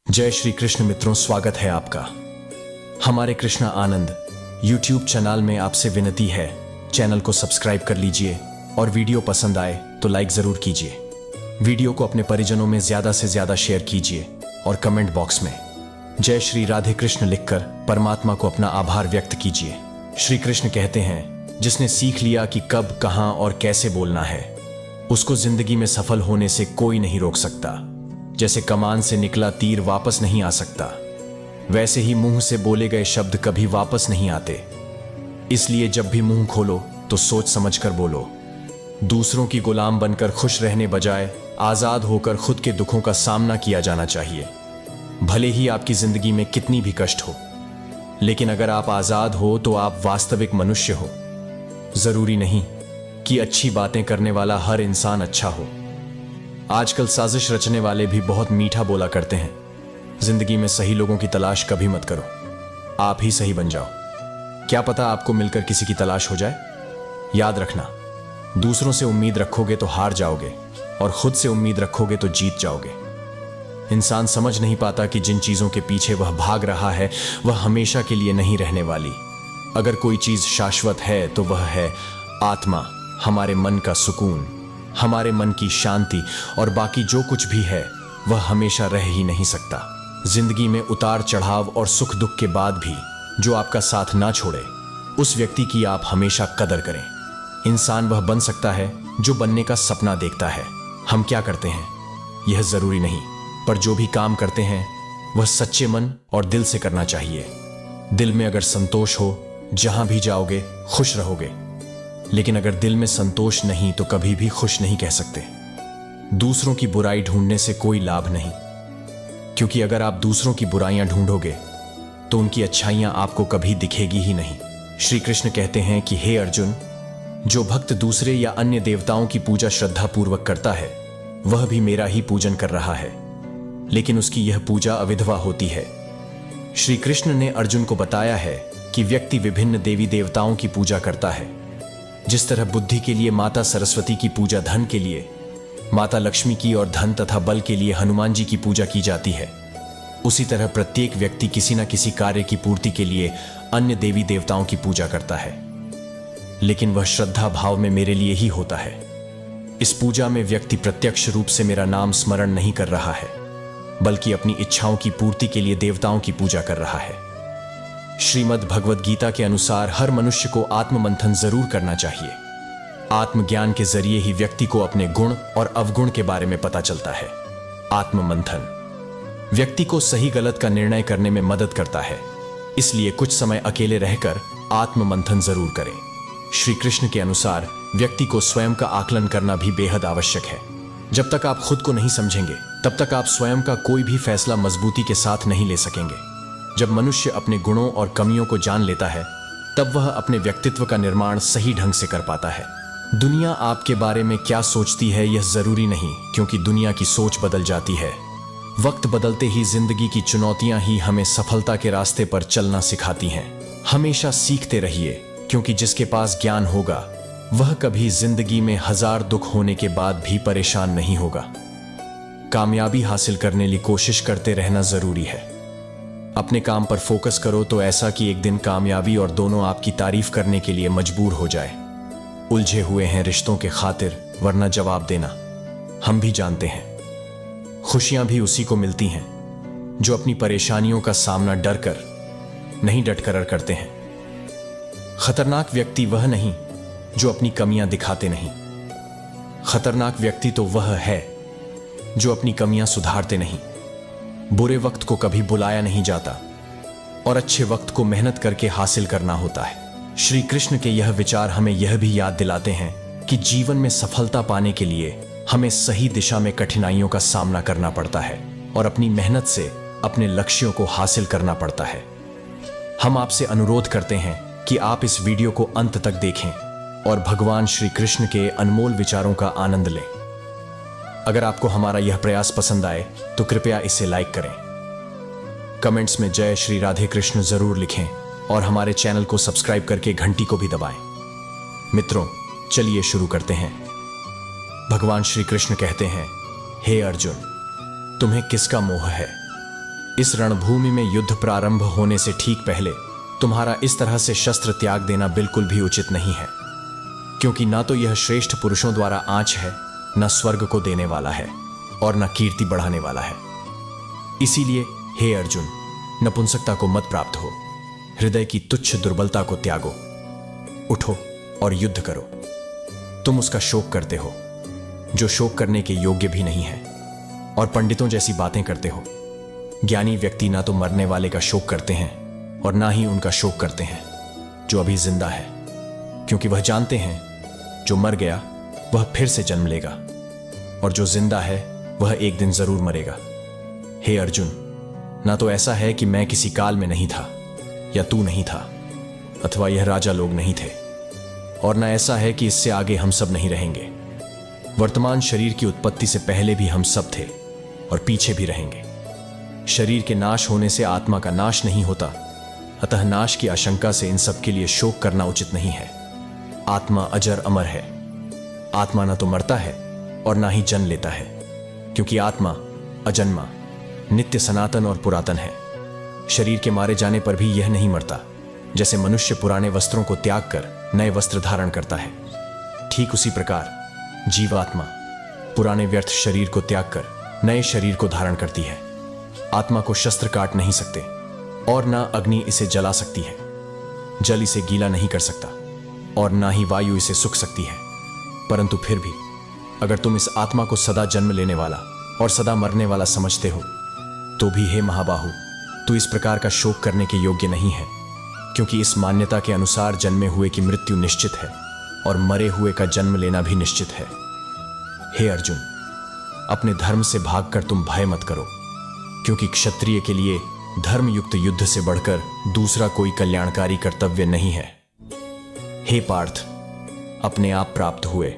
जय श्री कृष्ण मित्रों, स्वागत है आपका हमारे कृष्णा आनंद यूट्यूब चैनल में। आपसे विनती है, चैनल को सब्सक्राइब कर लीजिए और वीडियो पसंद आए तो लाइक जरूर कीजिए। वीडियो को अपने परिजनों में ज्यादा से ज्यादा शेयर कीजिए और कमेंट बॉक्स में जय श्री राधे कृष्ण लिखकर परमात्मा को अपना आभार व्यक्त कीजिए। श्री कृष्ण कहते हैं, जिसने सीख लिया कि कब, कहां और कैसे बोलना है, उसको जिंदगी में सफल होने से कोई नहीं रोक सकता। जैसे कमान से निकला तीर वापस नहीं आ सकता, वैसे ही मुंह से बोले गए शब्द कभी वापस नहीं आते। इसलिए जब भी मुंह खोलो तो सोच समझकर बोलो। दूसरों की गुलाम बनकर खुश रहने बजाय आजाद होकर खुद के दुखों का सामना किया जाना चाहिए। भले ही आपकी जिंदगी में कितनी भी कष्ट हो, लेकिन अगर आप आजाद हो तो आप वास्तविक मनुष्य हो। जरूरी नहीं कि अच्छी बातें करने वाला हर इंसान अच्छा हो। आजकल साजिश रचने वाले भी बहुत मीठा बोला करते हैं। जिंदगी में सही लोगों की तलाश कभी मत करो, आप ही सही बन जाओ। क्या पता आपको मिलकर किसी की तलाश हो जाए। याद रखना, दूसरों से उम्मीद रखोगे तो हार जाओगे और खुद से उम्मीद रखोगे तो जीत जाओगे। इंसान समझ नहीं पाता कि जिन चीजों के पीछे वह भाग रहा है वह हमेशा के लिए नहीं रहने वाली। अगर कोई चीज शाश्वत है तो वह है आत्मा, हमारे मन का सुकून, हमारे मन की शांति, और बाकी जो कुछ भी है वह हमेशा रह ही नहीं सकता। जिंदगी में उतार चढ़ाव और सुख दुख के बाद भी जो आपका साथ ना छोड़े, उस व्यक्ति की आप हमेशा कदर करें। इंसान वह बन सकता है जो बनने का सपना देखता है। हम क्या करते हैं यह जरूरी नहीं, पर जो भी काम करते हैं वह सच्चे मन और दिल से करना चाहिए। दिल में अगर संतोष हो, जहां भी जाओगे खुश रहोगे। लेकिन अगर दिल में संतोष नहीं तो कभी भी खुश नहीं कह सकते। दूसरों की बुराई ढूंढने से कोई लाभ नहीं, क्योंकि अगर आप दूसरों की बुराइयां ढूंढोगे तो उनकी अच्छाइयां आपको कभी दिखेगी ही नहीं। श्री कृष्ण कहते हैं कि हे अर्जुन, जो भक्त दूसरे या अन्य देवताओं की पूजा श्रद्धा पूर्वक करता है वह भी मेरा ही पूजन कर रहा है, लेकिन उसकी यह पूजा अविधवा होती है। श्री कृष्ण ने अर्जुन को बताया है कि व्यक्ति विभिन्न देवी देवताओं की पूजा करता है। जिस तरह बुद्धि के लिए माता सरस्वती की पूजा, धन के लिए माता लक्ष्मी की और धन तथा बल के लिए हनुमान जी की पूजा की जाती है, उसी तरह प्रत्येक व्यक्ति किसी न किसी कार्य की पूर्ति के लिए अन्य देवी देवताओं की पूजा करता है, लेकिन वह श्रद्धा भाव में मेरे लिए ही होता है। इस पूजा में व्यक्ति प्रत्यक्ष रूप से मेरा नाम स्मरण नहीं कर रहा है, बल्कि अपनी इच्छाओं की पूर्ति के लिए देवताओं की पूजा कर रहा है। श्रीमद् भगवद गीता के अनुसार हर मनुष्य को आत्ममंथन जरूर करना चाहिए। आत्मज्ञान के जरिए ही व्यक्ति को अपने गुण और अवगुण के बारे में पता चलता है। आत्ममंथन व्यक्ति को सही गलत का निर्णय करने में मदद करता है, इसलिए कुछ समय अकेले रहकर आत्ममंथन जरूर करें। श्री कृष्ण के अनुसार व्यक्ति को स्वयं का आकलन करना भी बेहद आवश्यक है। जब तक आप खुद को नहीं समझेंगे तब तक आप स्वयं का कोई भी फैसला मजबूती के साथ नहीं ले सकेंगे। जब मनुष्य अपने गुणों और कमियों को जान लेता है तब वह अपने व्यक्तित्व का निर्माण सही ढंग से कर पाता है। दुनिया आपके बारे में क्या सोचती है यह जरूरी नहीं, क्योंकि दुनिया की सोच बदल जाती है। वक्त बदलते ही जिंदगी की चुनौतियां ही हमें सफलता के रास्ते पर चलना सिखाती हैं। हमेशा सीखते रहिए, क्योंकि जिसके पास ज्ञान होगा वह कभी जिंदगी में हजार दुख होने के बाद भी परेशान नहीं होगा। कामयाबी हासिल करने की कोशिश करते रहना जरूरी है। अपने काम पर फोकस करो तो ऐसा कि एक दिन कामयाबी और दोनों आपकी तारीफ करने के लिए मजबूर हो जाए। उलझे हुए हैं रिश्तों के खातिर, वरना जवाब देना। हम भी जानते हैं खुशियां भी उसी को मिलती हैं जो अपनी परेशानियों का सामना डर कर नहीं, डटकर करते हैं। खतरनाक व्यक्ति वह नहीं जो अपनी कमियां दिखाते नहीं। खतरनाक व्यक्ति तो वह है जो अपनी कमियां सुधारते नहीं। बुरे वक्त को कभी बुलाया नहीं जाता और अच्छे वक्त को मेहनत करके हासिल करना होता है। श्री कृष्ण के यह विचार हमें यह भी याद दिलाते हैं कि जीवन में सफलता पाने के लिए हमें सही दिशा में कठिनाइयों का सामना करना पड़ता है और अपनी मेहनत से अपने लक्ष्यों को हासिल करना पड़ता है। हम आपसे अनुरोध करते हैं कि आप इस वीडियो को अंत तक देखें और भगवान श्री कृष्ण के अनमोल विचारों का आनंद लें। अगर आपको हमारा यह प्रयास पसंद आए तो कृपया इसे लाइक करें। कमेंट्स में जय श्री राधे कृष्ण जरूर लिखें और हमारे चैनल को सब्सक्राइब करके घंटी को भी दबाएं। मित्रों, चलिए शुरू करते हैं। भगवान श्री कृष्ण कहते हैं, हे अर्जुन, तुम्हें किसका मोह है? इस रणभूमि में युद्ध प्रारंभ होने से ठीक पहले तुम्हारा इस तरह से शस्त्र त्याग देना बिल्कुल भी उचित नहीं है, क्योंकि ना तो यह श्रेष्ठ पुरुषों द्वारा आंच है, न स्वर्ग को देने वाला है और न कीर्ति बढ़ाने वाला है। इसीलिए हे अर्जुन, नपुंसकता को मत प्राप्त हो, हृदय की तुच्छ दुर्बलता को त्यागो, उठो और युद्ध करो। तुम उसका शोक करते हो जो शोक करने के योग्य भी नहीं है, और पंडितों जैसी बातें करते हो। ज्ञानी व्यक्ति ना तो मरने वाले का शोक करते हैं और ना ही उनका शोक करते हैं जो अभी जिंदा है, क्योंकि वह जानते हैं जो मर गया वह फिर से जन्म लेगा, और जो जिंदा है वह एक दिन जरूर मरेगा। हे अर्जुन, ना तो ऐसा है कि मैं किसी काल में नहीं था, या तू नहीं था, अथवा यह राजा लोग नहीं थे, और ना ऐसा है कि इससे आगे हम सब नहीं रहेंगे। वर्तमान शरीर की उत्पत्ति से पहले भी हम सब थे और पीछे भी रहेंगे। शरीर के नाश होने से आत्मा का नाश नहीं होता, अतः नाश की आशंका से इन सब के लिए शोक करना उचित नहीं है। आत्मा अजर अमर है। आत्मा ना तो मरता है और ना ही जन्म लेता है, क्योंकि आत्मा अजन्मा, नित्य सनातन और पुरातन है। शरीर के मारे जाने पर भी यह नहीं मरता। जैसे मनुष्य पुराने वस्त्रों को त्याग कर नए वस्त्र धारण करता है, ठीक उसी प्रकार जीवात्मा पुराने व्यर्थ शरीर को त्याग कर नए शरीर को धारण करती है। आत्मा को शस्त्र काट नहीं सकते और ना अग्नि इसे जला सकती है। जल इसे गीला नहीं कर सकता और ना ही वायु इसे सुख सकती है। परंतु फिर भी अगर तुम इस आत्मा को सदा जन्म लेने वाला और सदा मरने वाला समझते हो, तो भी हे महाबाहु, तू इस प्रकार का शोक करने के योग्य नहीं है, क्योंकि इस मान्यता के अनुसार जन्मे हुए की मृत्यु निश्चित है और मरे हुए का जन्म लेना भी निश्चित है। हे अर्जुन, अपने धर्म से भागकर तुम भय मत करो, क्योंकि क्षत्रिय के लिए धर्मयुक्त युद्ध से बढ़कर दूसरा कोई कल्याणकारी कर्तव्य नहीं है। हे पार्थ, अपने आप प्राप्त हुए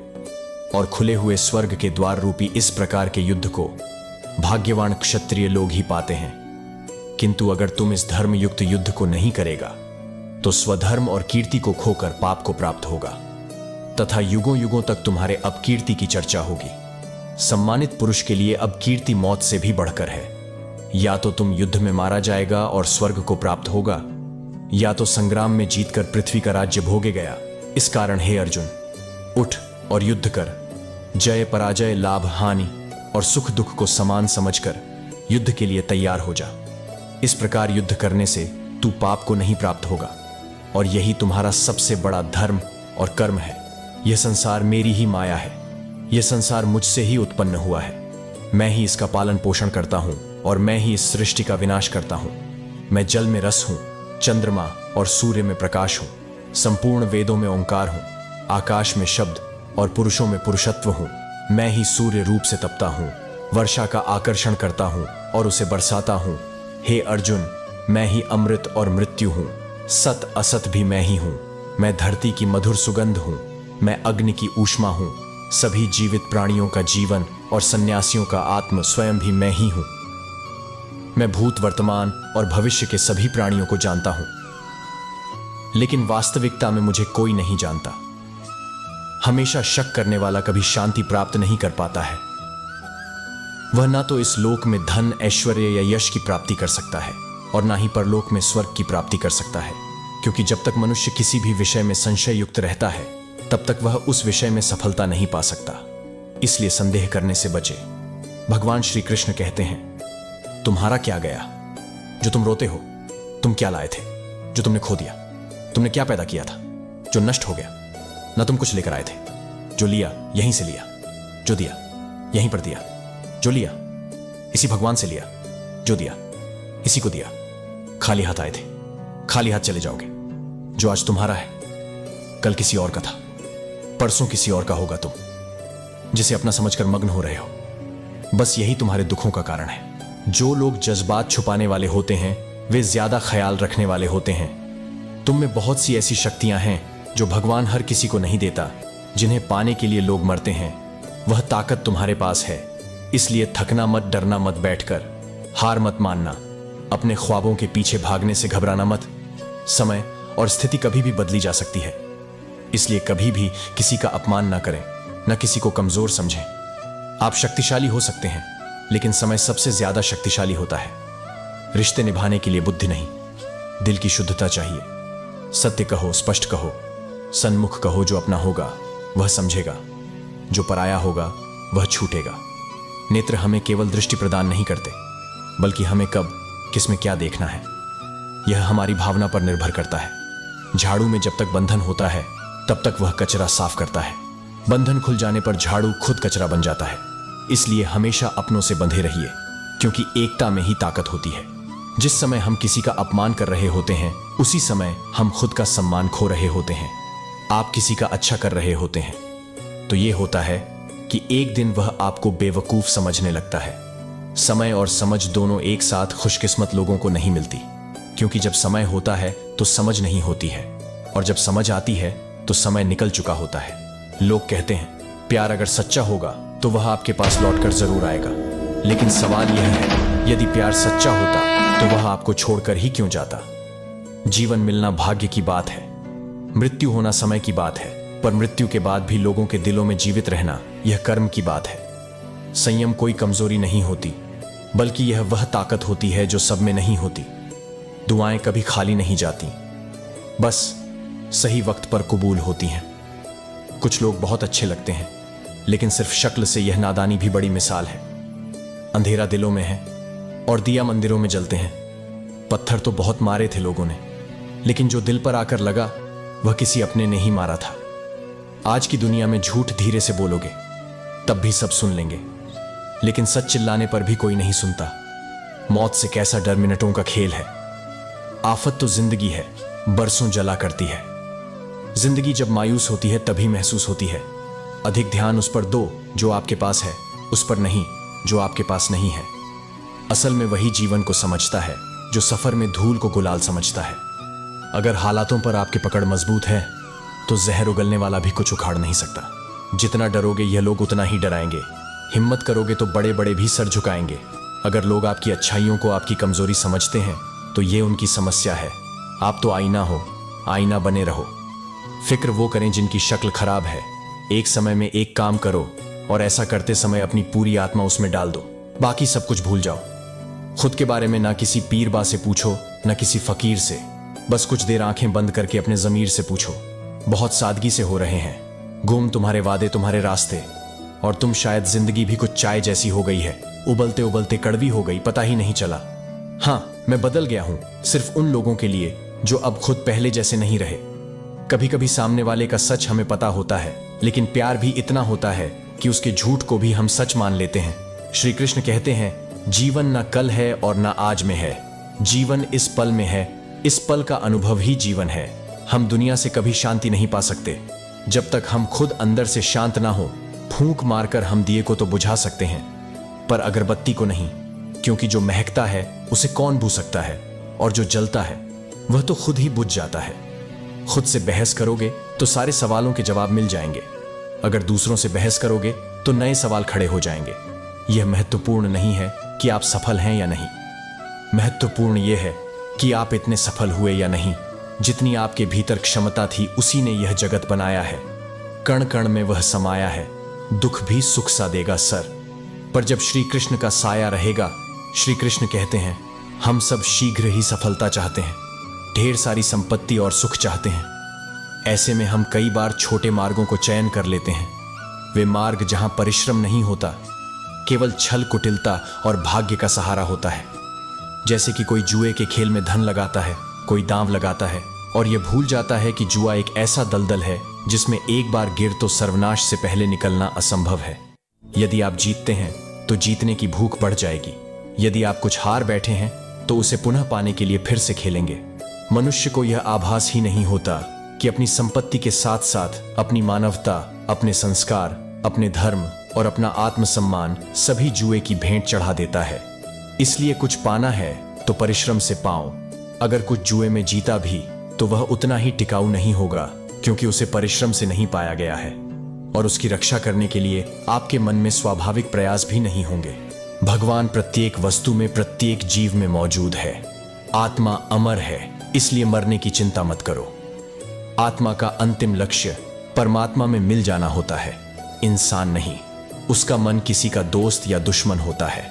और खुले हुए स्वर्ग के द्वार रूपी इस प्रकार के युद्ध को भाग्यवान क्षत्रिय लोग ही पाते हैं। किंतु अगर तुम इस धर्मयुक्त युद्ध को नहीं करेगा, तो स्वधर्म और कीर्ति को खोकर पाप को प्राप्त होगा, तथा युगों युगों तक तुम्हारे अपकीर्ति की चर्चा होगी। सम्मानित पुरुष के लिए अब कीर्ति मौत से भी बढ़कर है। या तो तुम युद्ध में मारा जाएगा और स्वर्ग को प्राप्त होगा, या तो संग्राम में जीतकर पृथ्वी का राज्य भोगे गया। इस कारण हे अर्जुन, उठ और युद्ध कर। जय पराजय, लाभ हानि और सुख दुख को समान समझकर युद्ध के लिए तैयार हो जा। इस प्रकार युद्ध करने से तू पाप को नहीं प्राप्त होगा, और यही तुम्हारा सबसे बड़ा धर्म और कर्म है। यह संसार मेरी ही माया है। यह संसार मुझसे ही उत्पन्न हुआ है। मैं ही इसका पालन पोषण करता हूं और मैं ही इस सृष्टि का विनाश करता हूं। मैं जल में रस हूं, चंद्रमा और सूर्य में प्रकाश हूं, संपूर्ण वेदों में ओंकार हूं, आकाश में शब्द और पुरुषों में पुरुषत्व हूं। मैं ही सूर्य रूप से तपता हूं, वर्षा का आकर्षण करता हूं और उसे बरसाता हूं। हे अर्जुन, मैं ही अमृत और मृत्यु हूं। सत असत भी मैं ही हूं। मैं धरती की मधुर सुगंध हूं। मैं अग्नि की ऊष्मा हूं। सभी जीवित प्राणियों का जीवन और सन्यासियों का आत्म स्वयं भी मैं ही हूं। मैं भूत, वर्तमान और भविष्य के सभी प्राणियों को जानता हूं, लेकिन वास्तविकता में मुझे कोई नहीं जानता। हमेशा शक करने वाला कभी शांति प्राप्त नहीं कर पाता है। वह ना तो इस लोक में धन, ऐश्वर्य या यश की प्राप्ति कर सकता है और ना ही परलोक में स्वर्ग की प्राप्ति कर सकता है, क्योंकि जब तक मनुष्य किसी भी विषय में संशय युक्त रहता है, तब तक वह उस विषय में सफलता नहीं पा सकता। इसलिए संदेह करने से बचे। भगवान श्री कृष्ण कहते हैं, तुम्हारा क्या गया जो तुम रोते हो? तुम क्या लाए थे जो तुमने खो दिया? तुमने क्या पैदा किया था जो नष्ट हो गया? न तुम कुछ लेकर आए थे, जो लिया यहीं से लिया, जो दिया यहीं पर दिया, जो लिया इसी भगवान से लिया, जो दिया इसी को दिया। खाली हाथ आए थे, खाली हाथ चले जाओगे। जो आज तुम्हारा है कल किसी और का था, परसों किसी और का होगा। तुम जिसे अपना समझकर मग्न हो रहे हो, बस यही तुम्हारे दुखों का कारण है। जो लोग जज्बात छुपाने वाले होते हैं, वे ज्यादा ख्याल रखने वाले होते हैं। तुम में बहुत सी ऐसी शक्तियां हैं जो भगवान हर किसी को नहीं देता, जिन्हें पाने के लिए लोग मरते हैं। वह ताकत तुम्हारे पास है, इसलिए थकना मत, डरना मत, बैठकर हार मत मानना, अपने ख्वाबों के पीछे भागने से घबराना मत। समय और स्थिति कभी भी बदली जा सकती है, इसलिए कभी भी किसी का अपमान ना करें, न किसी को कमजोर समझें। आप शक्तिशाली हो सकते हैं, लेकिन समय सबसे ज्यादा शक्तिशाली होता है। रिश्ते निभाने के लिए बुद्धि नहीं, दिल की शुद्धता चाहिए। सत्य कहो, स्पष्ट कहो, सन्मुख कहो। जो अपना होगा वह समझेगा, जो पराया होगा वह छूटेगा। नेत्र हमें केवल दृष्टि प्रदान नहीं करते, बल्कि हमें कब किसमें क्या देखना है यह हमारी भावना पर निर्भर करता है। झाड़ू में जब तक बंधन होता है तब तक वह कचरा साफ करता है। बंधन खुल जाने पर झाड़ू खुद कचरा बन जाता है। इसलिए हमेशा अपनों से बंधे रहिए, क्योंकि एकता में ही ताकत होती है। जिस समय हम किसी का अपमान कर रहे होते हैं, उसी समय हम खुद का सम्मान खो रहे होते हैं। आप किसी का अच्छा कर रहे होते हैं तो यह होता है कि एक दिन वह आपको बेवकूफ समझने लगता है। समय और समझ दोनों एक साथ खुशकिस्मत लोगों को नहीं मिलती, क्योंकि जब समय होता है तो समझ नहीं होती है, और जब समझ आती है तो समय निकल चुका होता है। लोग कहते हैं प्यार अगर सच्चा होगा तो वह आपके पास लौटकर जरूर आएगा, लेकिन सवाल यह है, यदि प्यार सच्चा होता तो वह आपको छोड़कर ही क्यों जाता। जीवन मिलना भाग्य की बात है, मृत्यु होना समय की बात है, पर मृत्यु के बाद भी लोगों के दिलों में जीवित रहना यह कर्म की बात है। संयम कोई कमजोरी नहीं होती, बल्कि यह वह ताकत होती है जो सब में नहीं होती। दुआएं कभी खाली नहीं जाती, बस सही वक्त पर कबूल होती हैं। कुछ लोग बहुत अच्छे लगते हैं, लेकिन सिर्फ शक्ल से यह नादानी भी बड़ी मिसाल है। अंधेरा दिलों में है और दिया मंदिरों में जलते हैं। पत्थर तो बहुत मारे थे लोगों ने, लेकिन जो दिल पर आकर लगा वह किसी अपने ने ही मारा था। आज की दुनिया में झूठ धीरे से बोलोगे तब भी सब सुन लेंगे, लेकिन सच चिल्लाने पर भी कोई नहीं सुनता। मौत से कैसा डर मिनटों का खेल है। आफत तो जिंदगी है, बरसों जला करती है। जिंदगी जब मायूस होती है तभी महसूस होती है। अधिक ध्यान उस पर दो जो आपके पास है, उस पर नहीं जो आपके पास नहीं है। असल में वही जीवन को समझता है जो सफर में धूल को गुलाल समझता है। अगर हालातों पर आपकी पकड़ मजबूत है तो जहर उगलने वाला भी कुछ उखाड़ नहीं सकता। जितना डरोगे यह लोग उतना ही डराएंगे। हिम्मत करोगे तो बड़े बड़े भी सर झुकाएंगे। अगर लोग आपकी अच्छाइयों को आपकी कमजोरी समझते हैं तो ये उनकी समस्या है। आप तो आईना हो, आईना बने रहो। फिक्र वो करें जिनकी शक्ल खराब है। एक समय में एक काम करो और ऐसा करते समय अपनी पूरी आत्मा उसमें डाल दो, बाकी सब कुछ भूल जाओ। खुद के बारे में ना किसी पीरबा से पूछो ना किसी फकीर से, बस कुछ देर आंखें बंद करके अपने जमीर से पूछो। बहुत सादगी से हो रहे हैं गुम तुम्हारे वादे, तुम्हारे रास्ते, और तुम शायद जिंदगी भी कुछ चाय जैसी हो गई है, उबलते उबलते कड़वी हो गई, पता ही नहीं चला। हाँ, मैं बदल गया हूं सिर्फ उन लोगों के लिए जो अब खुद पहले जैसे नहीं रहे। कभी कभी सामने वाले का सच हमें पता होता है, लेकिन प्यार भी इतना होता है कि उसके झूठ को भी हम सच मान लेते हैं। श्री कृष्ण कहते हैं जीवन ना कल है और ना आज में है, जीवन इस पल में है, इस पल का अनुभव ही जीवन है। हम दुनिया से कभी शांति नहीं पा सकते जब तक हम खुद अंदर से शांत ना हो। फूंक मारकर हम दिए को तो बुझा सकते हैं, पर अगरबत्ती को नहीं, क्योंकि जो महकता है उसे कौन भू सकता है, और जो जलता है वह तो खुद ही बुझ जाता है। खुद से बहस करोगे तो सारे सवालों के जवाब मिल जाएंगे। अगर दूसरों से बहस करोगे तो नए सवाल खड़े हो जाएंगे। यह महत्वपूर्ण नहीं है कि आप सफल हैं या नहीं, महत्वपूर्ण यह है कि आप इतने सफल हुए या नहीं। जितनी आपके भीतर क्षमता थी उसी ने यह जगत बनाया है। कण कण में वह समाया है, दुख भी सुख सा देगा सर। पर जब श्री कृष्ण का साया रहेगा, श्री कृष्ण कहते हैं हम सब शीघ्र ही सफलता चाहते हैं, ढेर सारी संपत्ति और सुख चाहते हैं। ऐसे में हम कई बार छोटे मार्गों को चयन कर लेते हैं, वे मार्ग जहां परिश्रम नहीं होता, केवल छल कुटिलता और भाग्य का सहारा होता है। जैसे कि कोई जुए के खेल में धन लगाता है, कोई दांव लगाता है और यह भूल जाता है कि जुआ एक ऐसा दलदल है जिसमें एक बार गिर तो सर्वनाश से पहले निकलना असंभव है। यदि आप जीतते हैं तो जीतने की भूख बढ़ जाएगी, यदि आप कुछ हार बैठे हैं तो उसे पुनः पाने के लिए फिर से खेलेंगे। मनुष्य को यह आभास ही नहीं होता कि अपनी संपत्ति के साथ साथ अपनी मानवता, अपने संस्कार, अपने धर्म और अपना आत्मसम्मान सभी जुए की भेंट चढ़ा देता है। इसलिए कुछ पाना है तो परिश्रम से पाओ। अगर कुछ जुए में जीता भी तो वह उतना ही टिकाऊ नहीं होगा, क्योंकि उसे परिश्रम से नहीं पाया गया है, और उसकी रक्षा करने के लिए आपके मन में स्वाभाविक प्रयास भी नहीं होंगे। भगवान प्रत्येक वस्तु में, प्रत्येक जीव में मौजूद है। आत्मा अमर है, इसलिए मरने की चिंता मत करो। आत्मा का अंतिम लक्ष्य परमात्मा में मिल जाना होता है, इंसान नहीं। उसका मन किसी का दोस्त या दुश्मन होता है।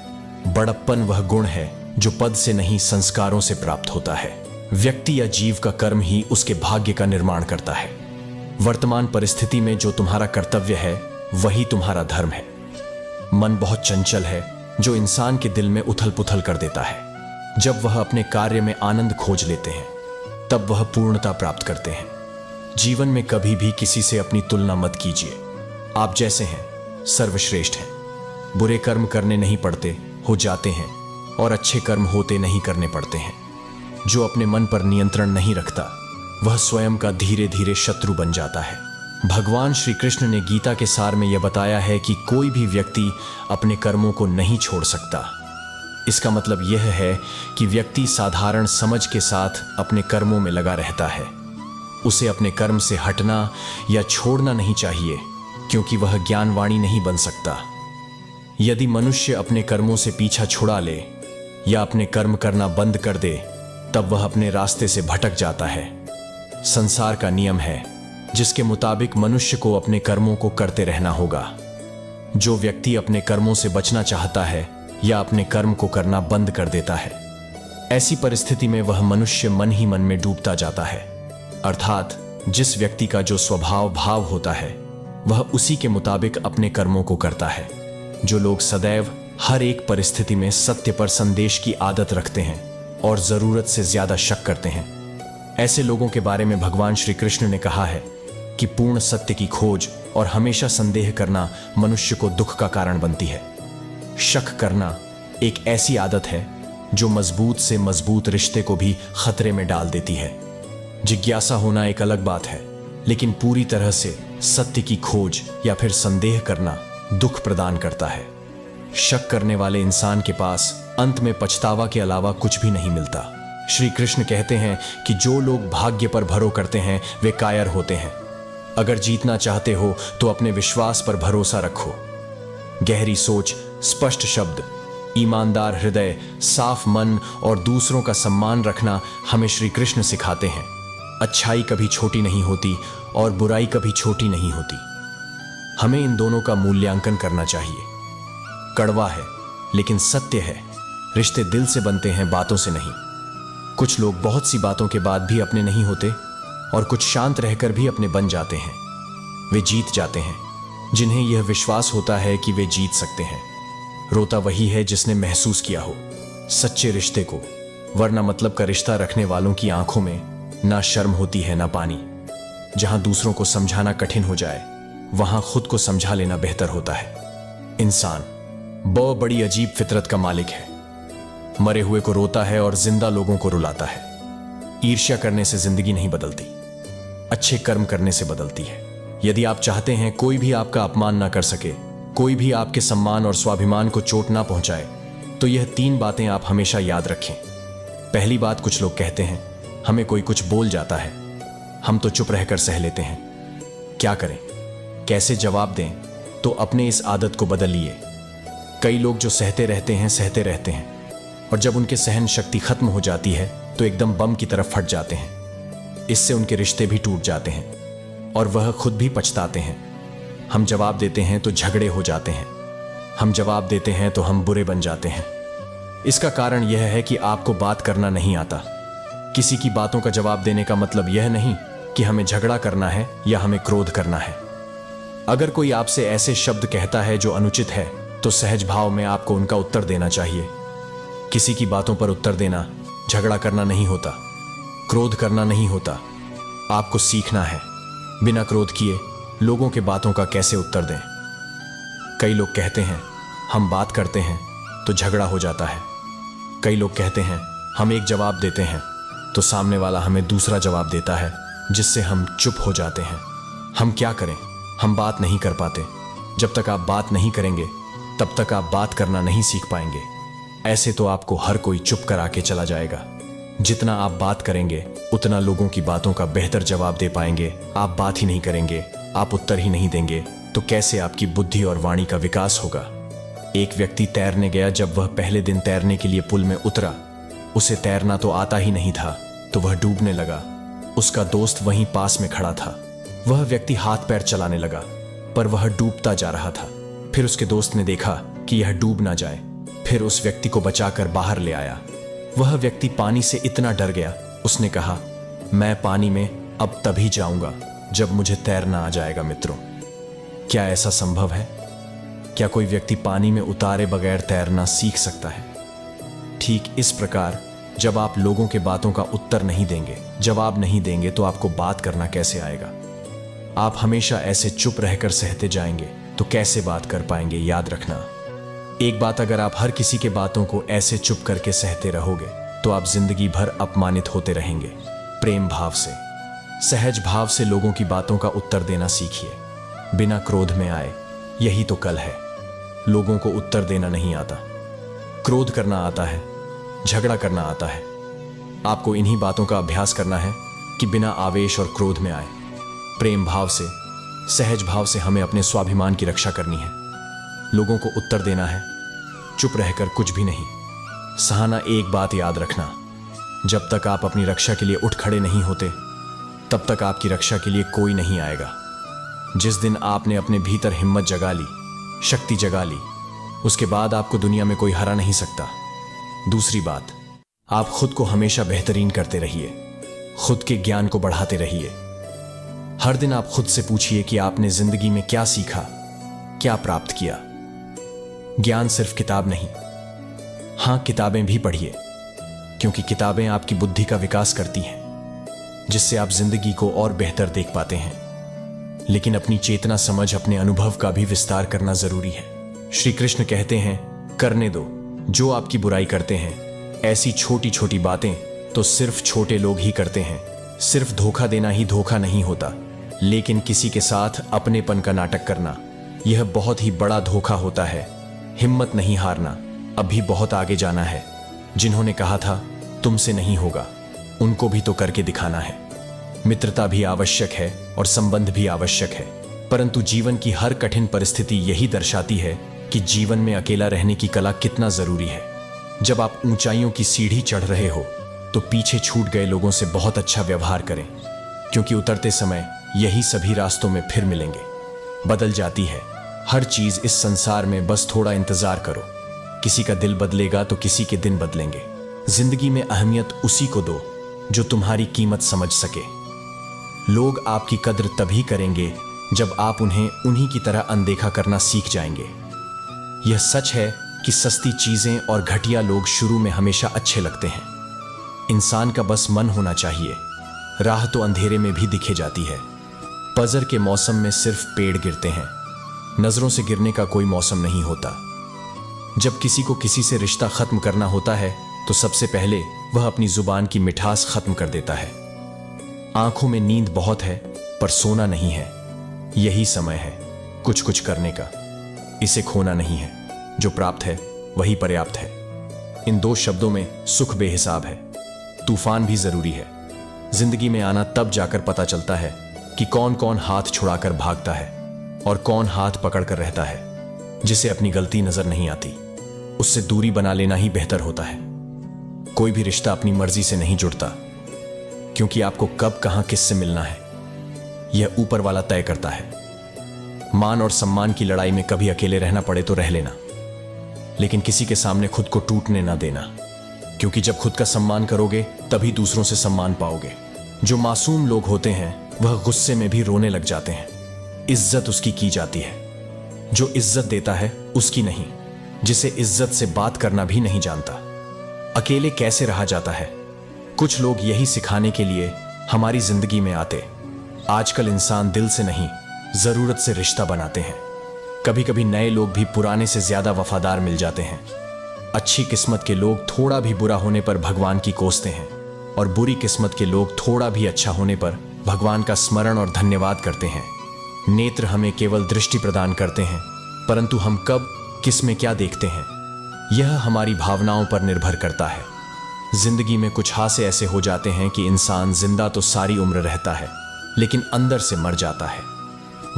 बड़प्पन वह गुण है जो पद से नहीं संस्कारों से प्राप्त होता है। व्यक्ति या जीव का कर्म ही उसके भाग्य का निर्माण करता है। वर्तमान परिस्थिति में जो तुम्हारा कर्तव्य है वही तुम्हारा धर्म है। मन बहुत चंचल है जो इंसान के दिल में उथल पुथल कर देता है। जब वह अपने कार्य में आनंद खोज लेते हैं तब वह पूर्णता प्राप्त करते हैं। जीवन में कभी भी किसी से अपनी तुलना मत कीजिए। आप जैसे हैं सर्वश्रेष्ठ हैं। बुरे कर्म करने नहीं पड़ते, हो जाते हैं, और अच्छे कर्म होते नहीं करने पड़ते हैं। जो अपने मन पर नियंत्रण नहीं रखता वह स्वयं का धीरे धीरे शत्रु बन जाता है। भगवान श्री कृष्ण ने गीता के सार में यह बताया है कि कोई भी व्यक्ति अपने कर्मों को नहीं छोड़ सकता। इसका मतलब यह है कि व्यक्ति साधारण समझ के साथ अपने कर्मों में लगा रहता है। उसे अपने कर्म से हटना या छोड़ना नहीं चाहिए, क्योंकि वह ज्ञानवाणी नहीं बन सकता। यदि मनुष्य अपने कर्मों से पीछा छुड़ा ले या अपने कर्म करना बंद कर दे तब वह अपने रास्ते से भटक जाता है। संसार का नियम है जिसके मुताबिक मनुष्य को अपने कर्मों को करते रहना होगा। जो व्यक्ति अपने कर्मों से बचना चाहता है या अपने कर्म को करना बंद कर देता है, ऐसी परिस्थिति में वह मनुष्य मन ही मन में डूबता जाता है। अर्थात जिस व्यक्ति का जो स्वभाव भाव होता है वह उसी के मुताबिक अपने कर्मों को करता है। जो लोग सदैव हर एक परिस्थिति में सत्य पर संदेश की आदत रखते हैं और जरूरत से ज्यादा शक करते हैं, ऐसे लोगों के बारे में भगवान श्री कृष्ण ने कहा है कि पूर्ण सत्य की खोज और हमेशा संदेह करना मनुष्य को दुख का कारण बनती है। शक करना एक ऐसी आदत है जो मजबूत से मजबूत रिश्ते को भी खतरे में डाल देती है। जिज्ञासा होना एक अलग बात है, लेकिन पूरी तरह से सत्य की खोज या फिर संदेह करना दुख प्रदान करता है। शक करने वाले इंसान के पास अंत में पछतावा के अलावा कुछ भी नहीं मिलता। श्री कृष्ण कहते हैं कि जो लोग भाग्य पर भरोसा करते हैं वे कायर होते हैं। अगर जीतना चाहते हो तो अपने विश्वास पर भरोसा रखो। गहरी सोच, स्पष्ट शब्द, ईमानदार हृदय, साफ मन और दूसरों का सम्मान रखना हमें श्री कृष्ण सिखाते हैं। अच्छाई कभी छोटी नहीं होती और बुराई कभी छोटी नहीं होती। हमें इन दोनों का मूल्यांकन करना चाहिए। कड़वा है लेकिन सत्य है। रिश्ते दिल से बनते हैं, बातों से नहीं। कुछ लोग बहुत सी बातों के बाद भी अपने नहीं होते और कुछ शांत रहकर भी अपने बन जाते हैं। वे जीत जाते हैं जिन्हें यह विश्वास होता है कि वे जीत सकते हैं। रोता वही है जिसने महसूस किया हो सच्चे रिश्ते को, वरना मतलब का रिश्ता रखने वालों की आंखों में ना शर्म होती है ना पानी। जहां दूसरों को समझाना कठिन हो जाए वहां खुद को समझा लेना बेहतर होता है। इंसान बड़ी अजीब फितरत का मालिक है। मरे हुए को रोता है और जिंदा लोगों को रुलाता है। ईर्ष्या करने से जिंदगी नहीं बदलती, अच्छे कर्म करने से बदलती है। यदि आप चाहते हैं कोई भी आपका अपमान ना कर सके, कोई भी आपके सम्मान और स्वाभिमान को चोट ना पहुंचाए, तो यह 3 बातें आप हमेशा याद रखें। पहली बात, कुछ लोग कहते हैं हमें कोई कुछ बोल जाता है, हम तो चुप रहकर सह लेते हैं। क्या करें, कैसे जवाब दें? तो अपने इस आदत को बदलिए। कई लोग जो सहते रहते हैं और जब उनके सहन शक्ति खत्म हो जाती है तो एकदम बम की तरफ फट जाते हैं। इससे उनके रिश्ते भी टूट जाते हैं और वह खुद भी पछताते हैं। हम जवाब देते हैं तो झगड़े हो जाते हैं, हम जवाब देते हैं तो हम बुरे बन जाते हैं। इसका कारण यह है कि आपको बात करना नहीं आता। किसी की बातों का जवाब देने का मतलब यह नहीं कि हमें झगड़ा करना है या हमें क्रोध करना है। अगर कोई आपसे ऐसे शब्द कहता है जो अनुचित है तो सहज भाव में आपको उनका उत्तर देना चाहिए। किसी की बातों पर उत्तर देना झगड़ा करना नहीं होता, क्रोध करना नहीं होता। आपको सीखना है बिना क्रोध किए लोगों के बातों का कैसे उत्तर दें। कई लोग कहते हैं हम बात करते हैं तो झगड़ा हो जाता है। कई लोग कहते हैं हम एक जवाब देते हैं तो सामने वाला हमें दूसरा जवाब देता है, जिससे हम चुप हो जाते हैं। हम क्या करें, हम बात नहीं कर पाते। जब तक आप बात नहीं करेंगे तब तक आप बात करना नहीं सीख पाएंगे। ऐसे तो आपको हर कोई चुप करा के चला जाएगा। जितना आप बात करेंगे उतना लोगों की बातों का बेहतर जवाब दे पाएंगे। आप बात ही नहीं करेंगे, आप उत्तर ही नहीं देंगे, तो कैसे आपकी बुद्धि और वाणी का विकास होगा। एक व्यक्ति तैरने गया। जब वह पहले दिन तैरने के लिए पुल में उतरा, उसे तैरना तो आता ही नहीं था, तो वह डूबने लगा। उसका दोस्त वहीं पास में खड़ा था। वह व्यक्ति हाथ पैर चलाने लगा, पर वह डूबता जा रहा था। फिर उसके दोस्त ने देखा कि यह डूब ना जाए, फिर उस व्यक्ति को बचाकर बाहर ले आया। वह व्यक्ति पानी से इतना डर गया, उसने कहा, मैं पानी में अब तभी जाऊंगा जब मुझे तैरना आ जाएगा। मित्रों, क्या ऐसा संभव है? क्या कोई व्यक्ति पानी में उतारे बगैर तैरना सीख सकता है? ठीक इस प्रकार जब आप लोगों के बातों का उत्तर नहीं देंगे, जवाब नहीं देंगे, तो आपको बात करना कैसे आएगा? आप हमेशा ऐसे चुप रहकर सहते जाएंगे तो कैसे बात कर पाएंगे? याद रखना, एक बात, अगर आप हर किसी के बातों को ऐसे चुप करके सहते रहोगे तो आप जिंदगी भर अपमानित होते रहेंगे। प्रेम भाव से, सहज भाव से लोगों की बातों का उत्तर देना सीखिए, बिना क्रोध में आए। यही तो कल है। लोगों को उत्तर देना नहीं आता, क्रोध करना आता है, झगड़ा करना आता है। आपको इन्हीं बातों का अभ्यास करना है कि बिना आवेश और क्रोध में आए, प्रेम भाव से, सहज भाव से हमें अपने स्वाभिमान की रक्षा करनी है। लोगों को उत्तर देना है, चुप रहकर कुछ भी नहीं। सहाना, एक बात याद रखना, जब तक आप अपनी रक्षा के लिए उठ खड़े नहीं होते तब तक आपकी रक्षा के लिए कोई नहीं आएगा। जिस दिन आपने अपने भीतर हिम्मत जगा ली, शक्ति जगा ली, उसके बाद आपको दुनिया में कोई हरा नहीं सकता। दूसरी बात, आप खुद को हमेशा बेहतरीन करते रहिए, खुद के ज्ञान को बढ़ाते रहिए। हर दिन आप खुद से पूछिए कि आपने जिंदगी में क्या सीखा, क्या प्राप्त किया। ज्ञान सिर्फ किताब नहीं, हां, किताबें भी पढ़िए, क्योंकि किताबें आपकी बुद्धि का विकास करती हैं, जिससे आप जिंदगी को और बेहतर देख पाते हैं। लेकिन अपनी चेतना समझ, अपने अनुभव का भी विस्तार करना जरूरी है। श्री कृष्ण कहते हैं, करने दो जो आपकी बुराई करते हैं। ऐसी छोटी छोटी बातें तो सिर्फ छोटे लोग ही करते हैं। सिर्फ धोखा देना ही धोखा नहीं होता, लेकिन किसी के साथ अपनेपन का नाटक करना, यह बहुत ही बड़ा धोखा होता है। हिम्मत नहीं हारना, अभी बहुत आगे जाना है। जिन्होंने कहा था तुमसे नहीं होगा, उनको भी तो करके दिखाना है। मित्रता भी आवश्यक है और संबंध भी आवश्यक है, परंतु जीवन की हर कठिन परिस्थिति यही दर्शाती है कि जीवन में अकेला रहने की कला कितना जरूरी है। जब आप ऊंचाइयों की सीढ़ी चढ़ रहे हो तो पीछे छूट गए लोगों से बहुत अच्छा व्यवहार करें, क्योंकि उतरते समय यही सभी रास्तों में फिर मिलेंगे। बदल जाती है हर चीज इस संसार में, बस थोड़ा इंतजार करो। किसी का दिल बदलेगा तो किसी के दिन बदलेंगे। जिंदगी में अहमियत उसी को दो जो तुम्हारी कीमत समझ सके। लोग आपकी कद्र तभी करेंगे जब आप उन्हें उन्हीं की तरह अनदेखा करना सीख जाएंगे। यह सच है कि सस्ती चीजें और घटिया लोग शुरू में हमेशा अच्छे लगते हैं। इंसान का बस मन होना चाहिए। राह तो अंधेरे में भी दिखे जाती है। पजर के मौसम में सिर्फ पेड़ गिरते हैं, नजरों से गिरने का कोई मौसम नहीं होता। जब किसी को किसी से रिश्ता खत्म करना होता है तो सबसे पहले वह अपनी जुबान की मिठास खत्म कर देता है। आंखों में नींद बहुत है पर सोना नहीं है। यही समय है कुछ कुछ करने का, इसे खोना नहीं है। जो प्राप्त है वही पर्याप्त है। इन दो शब्दों में सुख बेहिसाब है। तूफान भी जरूरी है। जिंदगी में आना तब जाकर पता चलता है कि कौन कौन हाथ छुड़ाकर भागता है और कौन हाथ पकड़कर रहता है। जिसे अपनी गलती नजर नहीं आती, उससे दूरी बना लेना ही बेहतर होता है। कोई भी रिश्ता अपनी मर्जी से नहीं जुड़ता, क्योंकि आपको कब कहां किससे मिलना है यह ऊपर वाला तय करता है। मान और सम्मान की लड़ाई में कभी अकेले रहना पड़े तो रह लेना, लेकिन किसी के सामने खुद को टूटने ना देना, क्योंकि जब खुद का सम्मान करोगे तभी दूसरों से सम्मान पाओगे। जो मासूम लोग होते हैं वह गुस्से में भी रोने लग जाते हैं। इज्जत उसकी की जाती है जो इज्जत देता है, उसकी नहीं, जिसे इज्जत से बात करना भी नहीं जानता। अकेले कैसे रहा जाता है, कुछ लोग यही सिखाने के लिए हमारी जिंदगी में आते। आजकल इंसान दिल से नहीं, जरूरत से रिश्ता बनाते हैं। कभी कभी नए लोग भी पुराने से ज्यादा वफादार मिल जाते हैं। अच्छी किस्मत के लोग थोड़ा भी बुरा होने पर भगवान की कोसते हैं, और बुरी किस्मत के लोग थोड़ा भी अच्छा होने पर भगवान का स्मरण और धन्यवाद करते हैं। नेत्र हमें केवल दृष्टि प्रदान करते हैं, परंतु हम कब किस में क्या देखते हैं यह हमारी भावनाओं पर निर्भर करता है। जिंदगी में कुछ हादसे ऐसे हो जाते हैं कि इंसान जिंदा तो सारी उम्र रहता है, लेकिन अंदर से मर जाता है।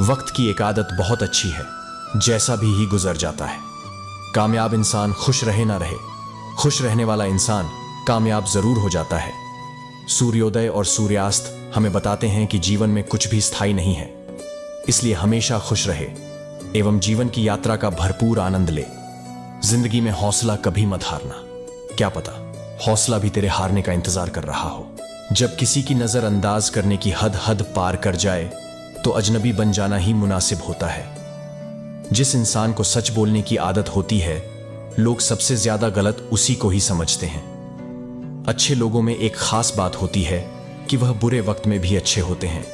वक्त की एक आदत बहुत अच्छी है, जैसा भी ही गुजर जाता है। कामयाब इंसान खुश रहे ना रहे, खुश रहने वाला इंसान कामयाब जरूर हो जाता है। सूर्योदय और सूर्यास्त हमें बताते हैं कि जीवन में कुछ भी स्थायी नहीं है, इसलिए हमेशा खुश रहे एवं जीवन की यात्रा का भरपूर आनंद ले। जिंदगी में हौसला कभी मत हारना। क्या पता हौसला भी तेरे हारने का इंतजार कर रहा हो। जब किसी की नजर अंदाज करने की हद पार कर जाए तो अजनबी बन जाना ही मुनासिब होता है। जिस इंसान को सच बोलने की आदत होती है, लोग सबसे ज्यादा गलत उसी को ही समझते हैं। अच्छे लोगों में एक खास बात होती है कि वह बुरे वक्त में भी अच्छे होते हैं।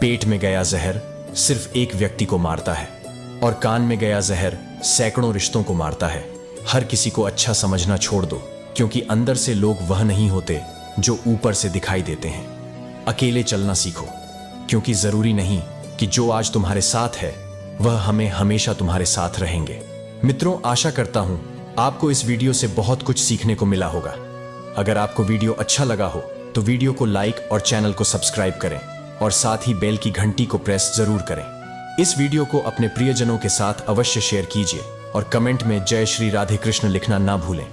पेट में गया जहर सिर्फ एक व्यक्ति को मारता है और कान में गया जहर सैकड़ों रिश्तों को मारता है। हर किसी को अच्छा समझना छोड़ दो, क्योंकि अंदर से लोग वह नहीं होते जो ऊपर से दिखाई देते हैं। अकेले चलना सीखो, क्योंकि जरूरी नहीं कि जो आज तुम्हारे साथ है वह हमें हमेशा तुम्हारे साथ रहेंगे। मित्रों, आशा करता हूं आपको इस वीडियो से बहुत कुछ सीखने को मिला होगा। अगर आपको वीडियो अच्छा लगा हो तो वीडियो को लाइक और चैनल को सब्सक्राइब करें और साथ ही बेल की घंटी को प्रेस जरूर करें। इस वीडियो को अपने प्रियजनों के साथ अवश्य शेयर कीजिए और कमेंट में जय श्री राधे कृष्ण लिखना ना भूलें।